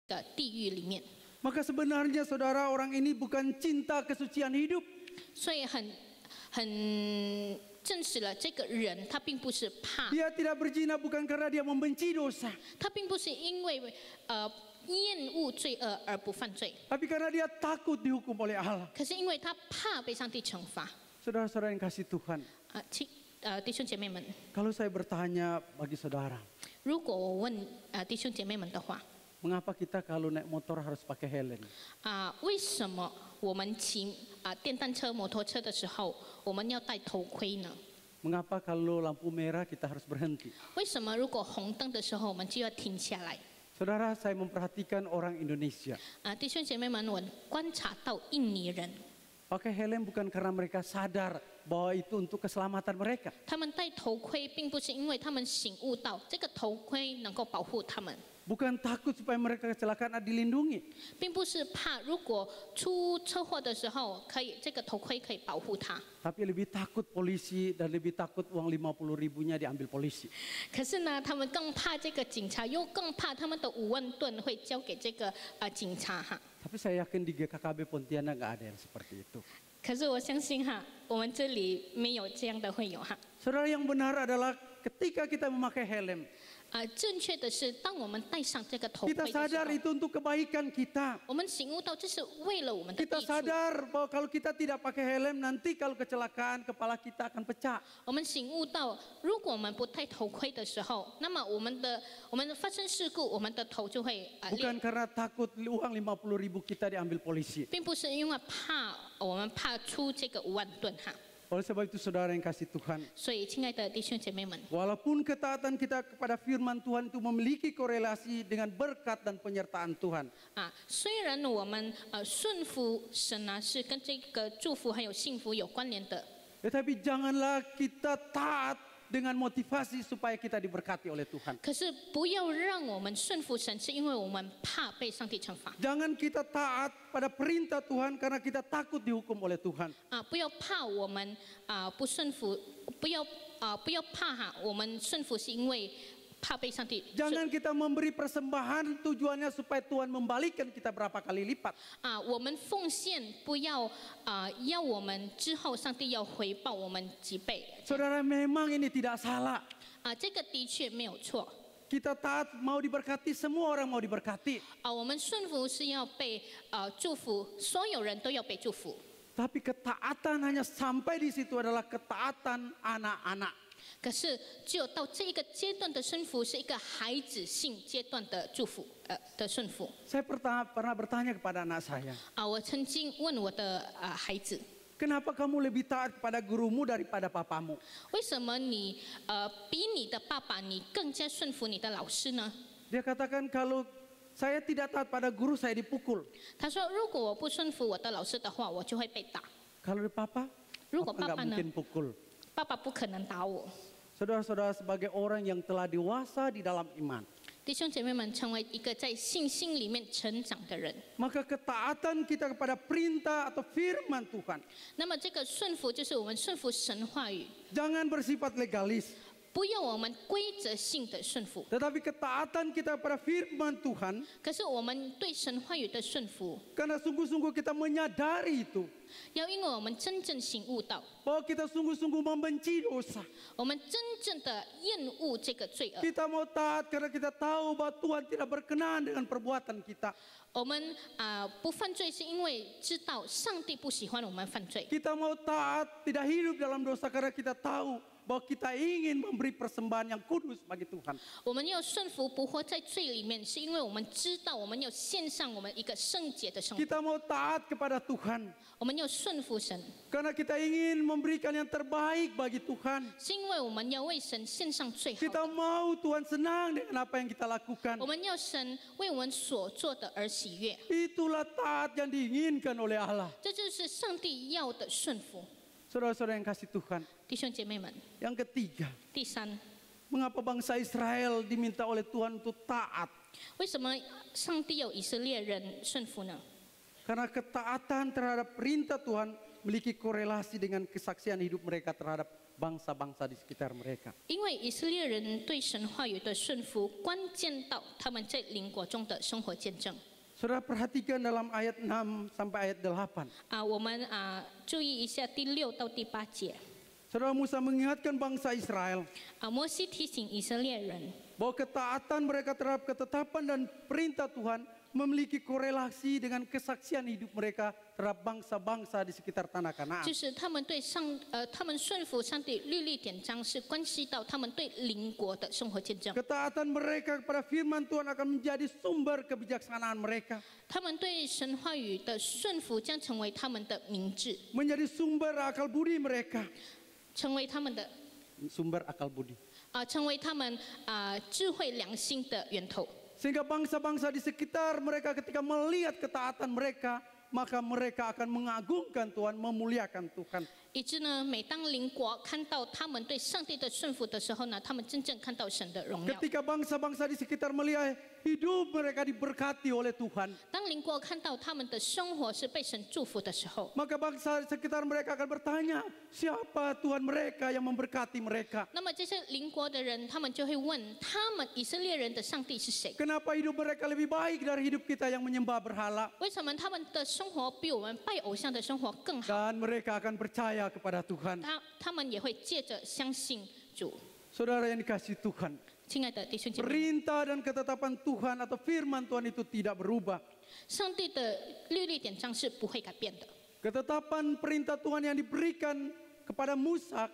的地狱里面。 Maka sebenarnya saudara, orang ini bukan cinta kesucian hidup. 所以很证实了这个人他并不是怕， Dia tidak berzina bukan karena dia membenci dosa, 他并不是因为厌恶罪恶而不犯罪， tapi karena dia takut dihukum oleh Allah. 可是因为他怕被上帝惩罚。 Saudara-saudara yang kasih Tuhan, 弟兄姐妹们， kalau saya bertanya bagi saudara, 如果我问弟兄姐妹们的话， mengapa kita kalau naik motor harus pakai helm? 为什么我们骑电单车、摩托车的时候，我们要戴头盔呢？ Mengapa kalau lampu merah kita harus berhenti? 为什么如果红灯的时候，我们就要停下来？ Saudara, saya memperhatikan orang Indonesia. 弟兄姐妹们，我观察到印尼人， Pakai helm bukan karena mereka sadar bahwa itu untuk keselamatan mereka. 他们戴头盔，并不是因为他们醒悟到这个头盔能够保护他们。 Bukan takut supaya mereka kecelakaan dilindungi. 并不是怕如果出车祸的时候，这个头盔可以保护他。 Tapi lebih takut polisi dan lebih takut uang 50.000-nya diambil polisi. 可是呢，他们更怕这个警察，又更怕他们的5万吨会交给这个警察哈。 Tapi saya yakin di GKKB Pontianak nggak ada yang seperti itu. 可是我相信哈，我们这里没有这样的会友哈。 Saudara, yang benar adalah ketika kita memakai helm, 正确的是，当我们戴上这个头盔 kita 的时候， sadar itu untuk kebaikan kita. 我们醒悟到这是为了我们的 Kita 益处。 sadar bahwa kalau kita tidak pakai helm, nanti kalau kecelakaan kepala kita akan pecah. 我们醒悟到，如果我们不戴头盔的时候，那么我们发生事故，我们的头就会裂。 Bukan karena takut uang 50.000 kita diambil polisi. 并不是因为我们怕出这个5万吨哈。 Oleh sebab itu saudara yang kasih Tuhan, 所以，亲爱的弟兄姐妹们， walaupun ketaatan kita kepada firman Tuhan itu memiliki korelasi dengan berkat dan penyertaan Tuhan, 虽然我们顺服神是跟这个祝福还有幸福有关联的， tetapi janganlah kita taat dengan motivasi supaya kita diberkati oleh Tuhan. 可是不要让我们顺服神，是因为我们怕被上帝惩罚。 Jangan kita taat pada perintah Tuhan karena kita takut dihukum oleh Tuhan. 不要怕我们不顺服，不要怕哈，我们顺服是因为怕被上帝。 Jangan kita memberi persembahan tujuannya supaya Tuhan membalikkan kita berapa kali lipat. 我们奉献不要要我们之后上帝要回报我们几倍。 Saudara, memang ini tidak salah. 这个的确没有错。 Kita taat mau diberkati, semua orang mau diberkati. 我们顺服是要被祝福，所有人都要被祝福。 Tapi ketaatan hanya sampai di situ adalah ketaatan anak-anak. 可是只有到这一个阶段的顺服，是一个孩子性阶段的祝福的顺服。 Saya pernah bertanya kepada anak saya, 我曾经问我的孩子， kenapa kamu lebih taat kepada gurumu daripada papamu? 为什么你比你的爸爸你更加顺服你的老师呢？ Dia katakan kalau saya tidak taat pada guru saya dipukul. 他说，如果我不顺服我的老师的话，我就会被打。 Kalau di papa, 如果 papa 爸爸 nggak 呢？ mungkin pukul. 爸爸不可能打我。 Saudara-saudara, sebagai orang yang telah dewasa di dalam iman, 弟兄姐妹们，成为一个在信心里面成长的人， maka ketaatan kita kepada perintah atau firman Tuhan 那么这个顺服就是我们顺服神话语， jangan bersifat legalis, 不要我们规则性的顺服， tetapi ketaatan kita kepada firman Tuhan 可是我们对神话语的顺服， karena sungguh-sungguh kita menyadari itu 要因为我们真正醒悟到， bahwa kita sungguh-sungguh membenci dosa. 我们真正的厌恶这个罪恶， Kita mau taat karena kita tahu bahwa Tuhan tidak berkenan dengan perbuatan kita. 我们不犯罪是因为知道上帝不喜欢我们犯罪。 Kita mau taat tidak hidup dalam dosa karena kita tahu bahwa kita ingin memberi persembahan yang kudus bagi Tuhan. 我们要顺服不活在罪里面，是因为我们知道我们要献上我们一个圣洁的生活。 Kita mau taat kepada Tuhan 我们要顺服神， karena kita ingin memberikan yang terbaik bagi Tuhan. 是因为我们要为神献上最好 Kita 的。 mau Tuhan senang dengan apa yang kita lakukan. 我们要神为我们所做的而喜悦， Itulah taat yang diinginkan oleh Allah. 这就是上帝要的顺服。 Saudara-saudara yang kasih Tuhan. 弟兄姐妹们， Yang ketiga, 第三， mengapa bangsa Israel diminta oleh Tuhan untuk taat? 为什么上帝要以色列人顺服呢？ Karena ketaatan terhadap perintah Tuhan memiliki korelasi dengan kesaksian hidup mereka terhadap bangsa-bangsa di sekitar mereka. 因为以色列人对神话语的顺服，关键到他们在邻国中的生活见证。 Saudara perhatikan dalam ayat 6 sampai ayat 8. 我们注意一下第6到第8节。 Saudara Musa mengingatkan bangsa Israel 摩西提醒以色列人， bahwa ketaatan mereka terhadap ketetapan dan perintah Tuhan memiliki korelasi dengan kesaksian hidup mereka terhadap bangsa-bangsa di sekitar tanah Kanaan. 就是他们对他们顺服上帝律例典章，是关系到他们对邻国的生活见证。 Ketaatan mereka kepada firman Tuhan akan menjadi sumber kebijaksanaan mereka, 他们对神话语的顺服将成为他们的明智， menjadi sumber akal budi mereka, 成为他们的sumber akal budi. 成为他们智慧良心的源头。 Sehingga bangsa-bangsa di sekitar mereka ketika melihat ketaatan mereka, maka mereka akan mengagungkan Tuhan, memuliakan Tuhan. 以致呢，每当邻国看到他们对上帝的顺服的时候呢，他们真正看到神的荣耀。 Ketika bangsa-bangsa di sekitar melihat hidup mereka diberkati oleh Tuhan, 当邻国看到他们的生活是被神祝福的时候， maka bangsa sekitar mereka akan bertanya, siapa Tuhan mereka yang memberkati mereka? 那么这些邻国的人，他们就会问他们以色列人的上帝是谁？ Kenapa hidup mereka lebih baik dari hidup kita yang menyembah berhala? 为什么他们的生活比我们拜偶像的生活更好？ Dan mereka akan percaya kepada Tuhan. 他们也会借着相信主。 Saudara yang dikasihi Tuhan, 亲爱的弟兄姐妹， perintah dan ketetapan Tuhan atau firman Tuhan itu tidak berubah. 上帝的律例典章是不会改变的。 Ketetapan perintah Tuhan yang diberikan kepada Musa,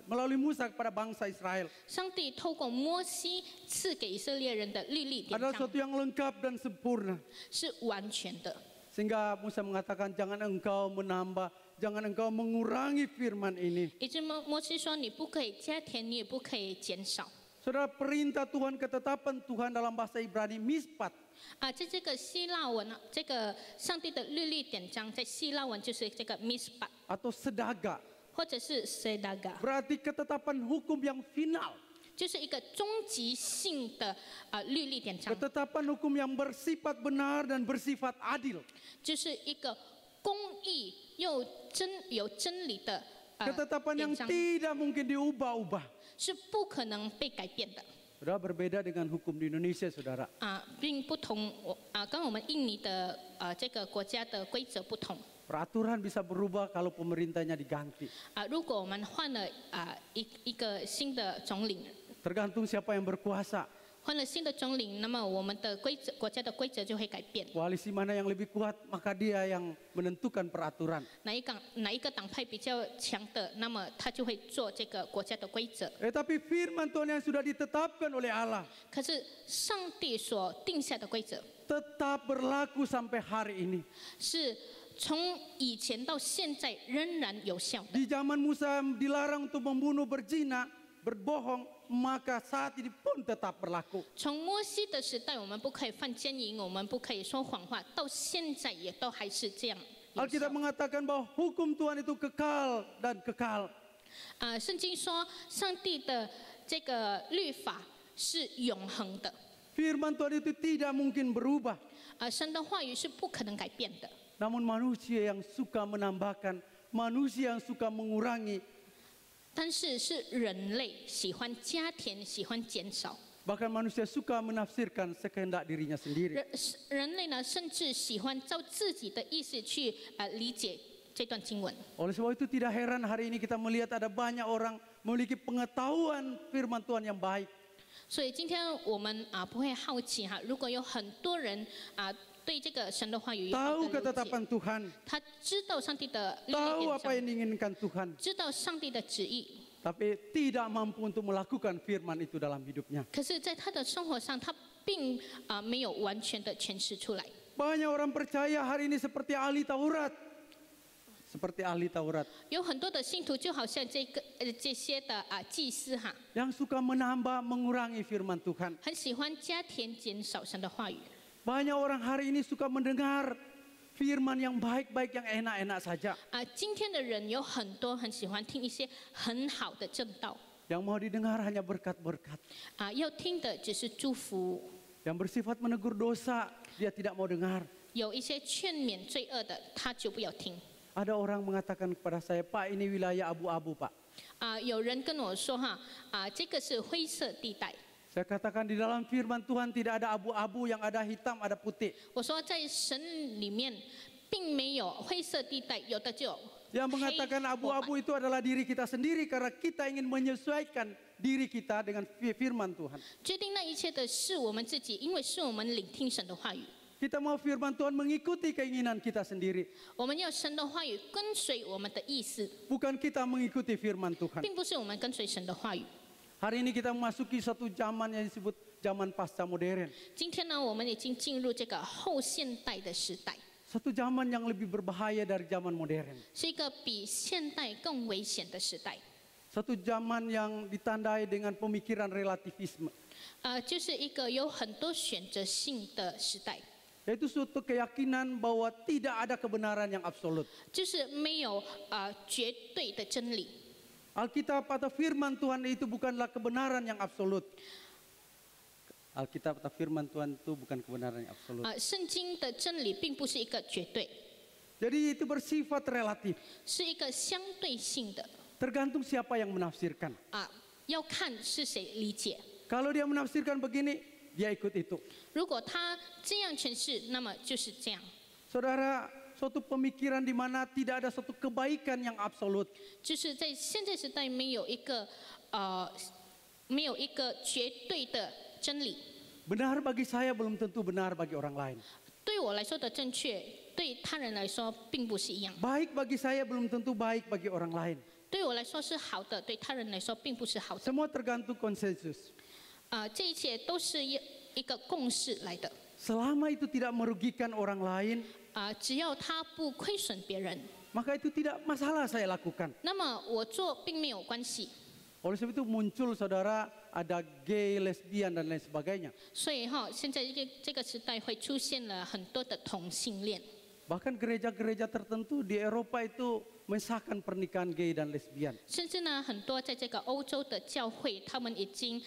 melalui Musa kepada bangsa Israel, 上帝透过摩西赐给以色列人的律例典 adalah 章 sesuatu yang lengkap dan sempurna. 是完全的。 Sehingga Musa mengatakan, jangan engkau menambah, jangan engkau mengurangi firman ini. 以致摩西说：“你不可以加添，你也不可以减少。” Saudara, perintah Tuhan, ketetapan Tuhan dalam bahasa Ibrani mispat. 在这个希腊文，这个上帝的律例典章，在希腊文就是这个 mispat， atau sedaga. 或者是 sedaga， Berarti ketetapan hukum yang final. 就是一个终极性的律例典章， Ketetapan hukum yang bersifat benar dan bersifat adil. 就是一个公义又有真理的 Ketetapan 典 yang 章， tidak mungkin diubah-ubah. 是不可能被改变的。 Saudara, berbeda dengan hukum di Indonesia, saudara. 并不同跟我们印尼的这个国家的规则不同。 Peraturan bisa berubah kalau pemerintahnya diganti. 如果我们换了一个新的总领， Tergantung siapa yang berkuasa. 换了新的总领，那么我们的国家的规则就会改变。 Koalisi mana yang lebih kuat, maka dia yang menentukan peraturan. 哪一个党派比较强的，那么他就会做这个国家的规则。 Tapi firman Tuhan yang sudah ditetapkan oleh Allah 可是上帝所定下的规则， tetap berlaku sampai hari ini. 是从以前到现在仍然有效的。 Di zaman Musa dilarang untuk membunuh, berzina, berbohong, maka saat ini pun tetap berlaku. 从摩西的时代，我们不可以犯奸淫，我们不可以说谎话，到现在也都还是这样有效。 Alkitab mengatakan bahwa hukum Tuhan itu kekal dan kekal. 圣经说，上帝的这个律法是永恒的， Firman Tuhan itu tidak mungkin berubah. 神的话语是不可能改变的。 Namun manusia yang suka menambahkan, manusia yang suka mengurangi, 但是是人类喜欢加添，喜欢减少。 bahkan manusia suka menafsirkan sekehendak dirinya sendiri. 人类呢，甚至喜欢照自己的意思去理解这段经文。 Oleh sebab itu tidak heran hari ini kita melihat ada banyak orang memiliki pengetahuan firman Tuhan yang baik. 所以今天我们不会好奇如果有很多人对这个神的话语有好 Tahu 的了解， ketetapan Tuhan, 他知道上帝的律例 tahu 典 apa yang 章， diinginkan Tuhan, 知道上帝的旨意， tapi tidak mampu untuk melakukan firman itu dalam hidupnya. 可是在他的生活上，他并没有完全的诠释出来。 Banyak orang percaya hari ini seperti ahli Taurat. Seperti ahli Taurat 有很多的信徒就好像这些的祭司yang suka menambah, mengurangi firman Tuhan. 很喜欢加添减少神的话语。 Banyak orang hari ini suka mendengar firman yang baik-baik, yang enak-enak saja. 今天的人有很多很喜欢听一些很好的正道， Yang mau didengar hanya berkat-berkat. 要听的只是祝福。 Yang bersifat menegur dosa, dia tidak mau dengar. 有一些劝勉罪恶的，他就不要听。 Ada orang mengatakan kepada saya, Pak, ini wilayah abu-abu, Pak. 有人跟我说哈，这个是灰色地带。 Saya katakan di dalam firman Tuhan tidak ada abu-abu, yang ada hitam, ada putih. 我说在神里面并没有灰色地带，有的就有 Yang 黑 mengatakan 或白 abu-abu itu adalah diri kita sendiri karena kita ingin menyesuaikan diri kita dengan firman Tuhan. 决定那一切的是我们自己，因为是我们聆听神的话语。 Kita mau firman Tuhan mengikuti keinginan kita sendiri, 我们要神的话语跟随我们的意思， bukan kita mengikuti firman Tuhan. 并不是我们跟随神的话语。 Hari ini kita memasuki satu zaman yang disebut zaman pasca modern. 今天呢，我们已经进入这个后现代的时代， Satu zaman yang lebih berbahaya dari zaman modern. 是一个比现代更危险的时代。 Satu zaman yang ditandai dengan pemikiran relativisme. 就是一个有很多选择性的时代， Yaitu suatu keyakinan bahwa tidak ada kebenaran yang absolut. 就是没有绝对的真理。 Alkitab atau firman Tuhan itu bukanlah kebenaran yang absolut. Alkitab atau firman Tuhan itu bukan kebenaran yang absolut. 圣经的真理并不是一个绝对， Jadi itu bersifat relatif. 是一个相对性的 Tergantung siapa yang menafsirkan. 要看是谁理解。 Kalau dia menafsirkan begini, dia ikut itu. 如果他这样诠释，那么就是这样。 Saudara, suatu pemikiran di mana tidak ada suatu kebaikan yang absolut. 就是在现在时代没有一个绝对的真理。 Benar bagi saya belum tentu benar bagi orang lain. 对我来说的正确，对他人来说并不是一样。 Baik bagi saya belum tentu baik bagi orang lain. 对我来说是好的，对他人来说并不是好的。 Semua tergantung konsensus. 这一切都是一个共识来的。 Selama itu tidak merugikan orang lain, 只要他不亏损别人， maka itu tidak masalah saya lakukan. 那么我做并没有关系。 Oleh sebab itu muncul saudara ada gay, lesbian dan lain sebagainya. 所以现在这个时代会出现了很多的同性恋， Bahkan gereja-gereja tertentu di Eropa itu mensahkan pernikahan gay dan lesbian. 甚至呢，很多在这个欧洲的教会，他们已经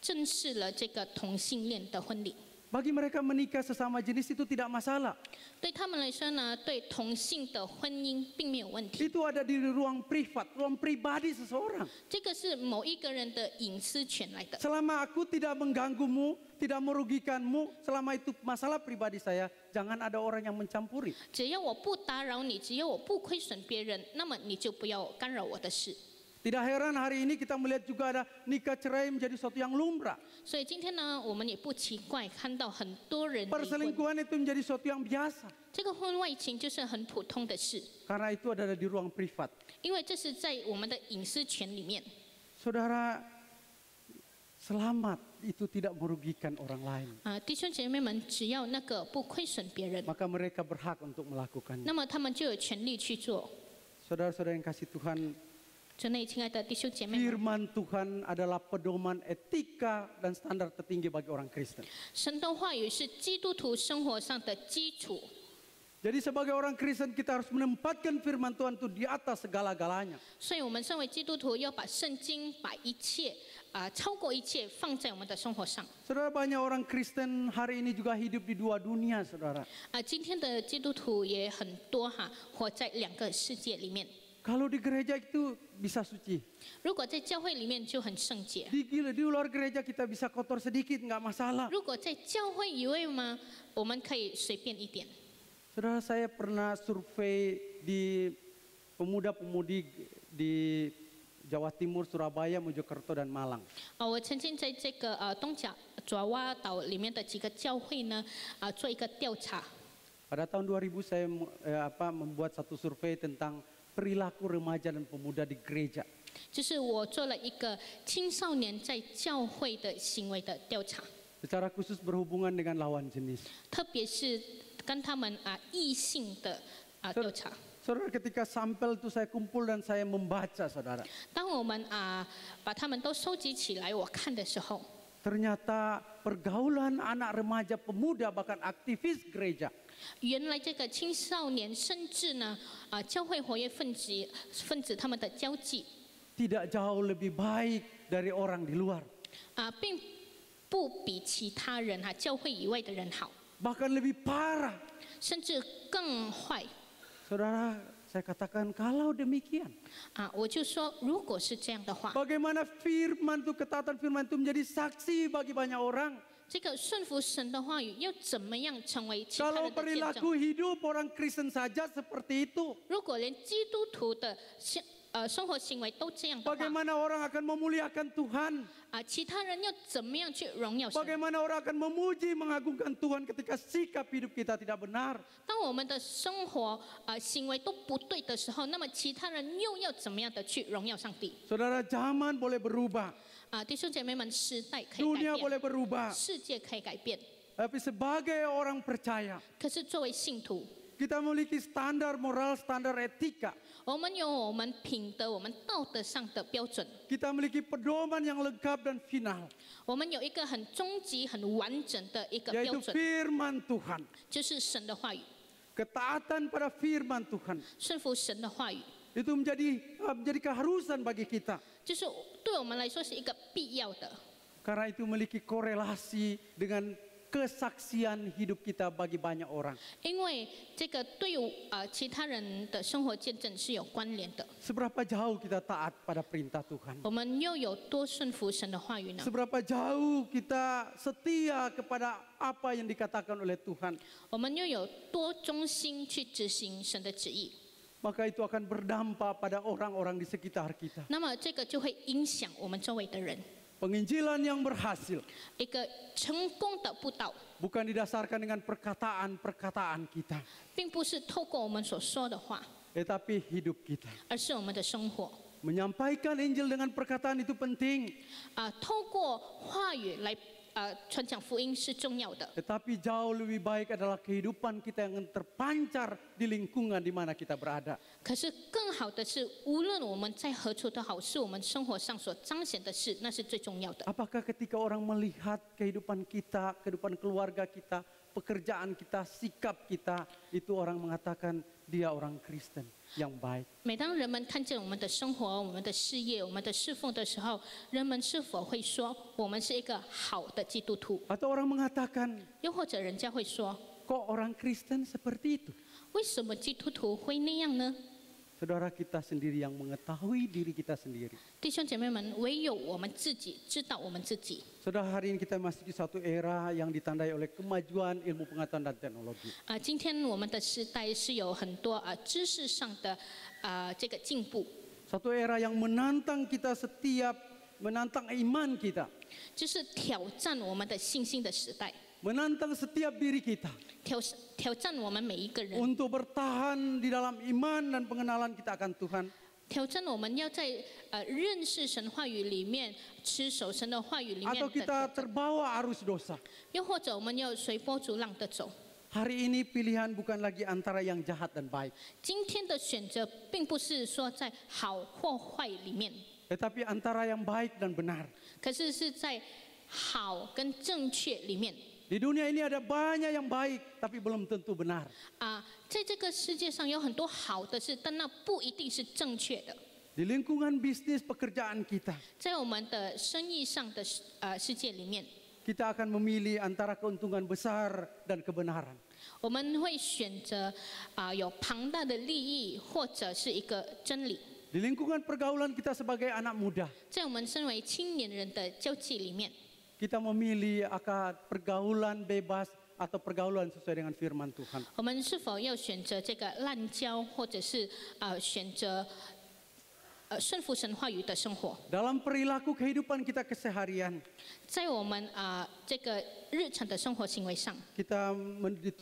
正视了这个同性恋的婚礼。 Bagi mereka menikah sesama jenis itu tidak masalah. 对他们来说呢，对同性的婚姻并没有问题。 Itu ada di ruang privat, ruang pribadi seseorang. 这个是某一个人的隐私权来的。 Selama aku tidak mengganggumu, tidak merugikanmu, selama itu masalah pribadi saya, jangan ada orang yang mencampuri. 只要我不打扰你，只要我不亏损别人，那么你就不要干扰我的事。 Tidak heran hari ini kita melihat juga ada nikah cerai menjadi suatu yang lumrah. 所以今天呢，我们也不奇怪看到很多人离婚， Perselingkuhan itu menjadi suatu yang biasa. 这个婚外情就是很普通的事， Karena itu ada di ruang privat. 因为这是在我们的隐私权里面。 Saudara, selamat itu tidak merugikan orang lain. 弟兄姐妹们，只要那个不亏损别人， Maka mereka berhak untuk melakukannya. 那么他们就有权利去做。 Saudara-saudara yang kasih Tuhan, 主内亲爱的弟兄姐妹们， firman Tuhan adalah pedoman etika dan standar tertinggi bagi orang Kristen. 神的话语是基督徒生活上的基础。 Jadi sebagai orang Kristen kita harus menempatkan firman Tuhan itu di atas segala-galanya. 所以我们身为基督徒要把圣经、把一切超过一切放在我们的生活上。 Saudara, banyak orang Kristen hari ini juga hidup di dua dunia, saudara. 今天的基督徒也很多活在两个世界里面。 Kalau di gereja itu bisa suci. 如果在教会里面就很圣洁， Di luar gereja kita bisa kotor sedikit, nggak masalah. 如果在教会以外嘛，我们可以随便一点。 Saudara, saya pernah survei di pemuda-pemudi di Jawa Timur, Surabaya, Mojokerto, dan Malang. 我曾经在这个东爪哇岛里面的几个教会呢，做一个调查。 Pada tahun 2000 saya membuat satu survei tentang perilaku remaja dan pemuda di gereja. 就是我做了一个青少年在教会的行为的调查， Secara khusus berhubungan dengan lawan jenis. 特别是跟他们异性的调查。 Saudara, ketika sampel itu saya kumpul dan saya membaca, saudara. 当我们把他们都收集起来，我看的时候， Ternyata pergaulan anak remaja, pemuda, bahkan aktivis gereja 原来这个青少年甚至呢教会活跃分子他们的交际 tidak jauh lebih baik dari orang di luar. 并不比其他人教会以外的人好， Bahkan lebih parah. 甚至更坏。 Saudara, Saya katakan kalau demikian, 我就说，如果是这样的话， bagaimana firman itu, ketaatan firman itu menjadi saksi bagi banyak orang. 这个顺服神的话语又怎么样成为其他 Kalau 人的见 perilaku 证？ hidup orang Kristen saja seperti itu, 如果连基督徒的生活行为都这样的话， bagaimana orang akan memuliakan Tuhan? 其他人要怎么样去荣耀神？ Bagaimana orang akan memuji, mengagungkan Tuhan ketika sikap hidup kita tidak benar? 当我们的生活行为都不对的时候，那么其他人又要怎么样的去荣耀上帝？ Saudara, zaman boleh berubah, 弟兄姐妹们，时代可以 dunia 改 boleh 变， berubah. 世界可以改变， Tapi sebagai orang percaya, 可是作为信徒， kita memiliki standar moral, standar etika. 我们有我们品德、我们道德上的标准， Kita memiliki pedoman yang lengkap dan final, 我们有一个很终极、很完整的一个标 yaitu 准， firman Tuhan. 就是神的话语， Ketaatan pada firman Tuhan 顺服神的话语， itu menjadi keharusan bagi kita. 就是对我们来说是一个必要的， Karena itu memiliki korelasi dengan kesaksian hidup kita bagi banyak orang. 因为这个对于其他人的生活见证是有关联的。 Seberapa jauh kita taat pada perintah Tuhan? 我们又有多顺服神的话语呢？ Seberapa jauh kita setia kepada apa yang dikatakan oleh Tuhan? 我们又有多忠心去执行神的旨意？ Maka itu akan berdampak pada orang-orang di sekitar kita. 那么这个就会影响我们周围的人。 Penginjilan yang berhasil 一个成功的布道， bukan didasarkan dengan perkataan-perkataan kita, 并不是透过我们所说的话， tetapi hidup kita. 而是我们的生活。 Menyampaikan Injil dengan perkataan itu penting, 透过话语来传讲福音是重要的， tetapi jauh lebih baik adalah kehidupan kita yang terpancar di lingkungan di mana kita berada. 可是更好的是，无论我们在何处都好，是我们生活上所彰显的事，那是最重要的。 Apakah ketika orang melihat kehidupan kita, kehidupan keluarga kita, pekerjaan kita, sikap kita, itu orang mengatakan dia orang Kristen yang baik? 每当人们看见我们的生活、我们的事业、我们的侍奉的时候，人们是否会说我们是一个好的基督徒？ Atau orang mengatakan, 又或者人家会说， kok orang Kristen seperti itu? 为什么基督徒会那样呢？ Saudara, kita sendiri yang mengetahui diri kita sendiri. 弟兄姐妹们，唯有我们自己知道我们自己。 Saudara, hari ini kita masih di satu era yang ditandai oleh kemajuan ilmu pengetahuan dan teknologi. 今天我们的时代是有很多知识上的这个进步， Satu era yang menantang kita setiap, menantang iman kita, 就是挑战我们的信心的时代， menantang setiap diri kita 挑战我们每一个人， untuk bertahan di dalam iman dan pengenalan kita akan Tuhan. 挑战我们要在认识神话语里面、持守神的话语里面 Atau 的 kita 挑战， terbawa arus dosa. 又或者我们要随波逐浪的走。 Hari ini pilihan bukan lagi antara yang jahat dan baik, 今天的选择并不是说在好或坏里面， tetapi antara yang baik dan benar. 可是是在好跟正确里面。 Di dunia ini ada banyak yang baik, tapi belum tentu benar. 在这个世界上有很多好的事，但那不一定是正确的。 Di lingkungan bisnis pekerjaan kita, 在我们的生意上的世界里面， kita akan memilih antara keuntungan besar dan kebenaran. 我们会选择有庞大的利益，或者是一个真理。 Di lingkungan pergaulan kita sebagai anak muda, 在我们身为青年人的交际里面， kita memilih akan pergaulan bebas atau pergaulan sesuai dengan firman Tuhan. 我们是否要选择这个滥交，或者是选择顺服神话语的生活？ Dalam perilaku kehidupan kita keseharian, 在我们这个日常的生活行为上， kita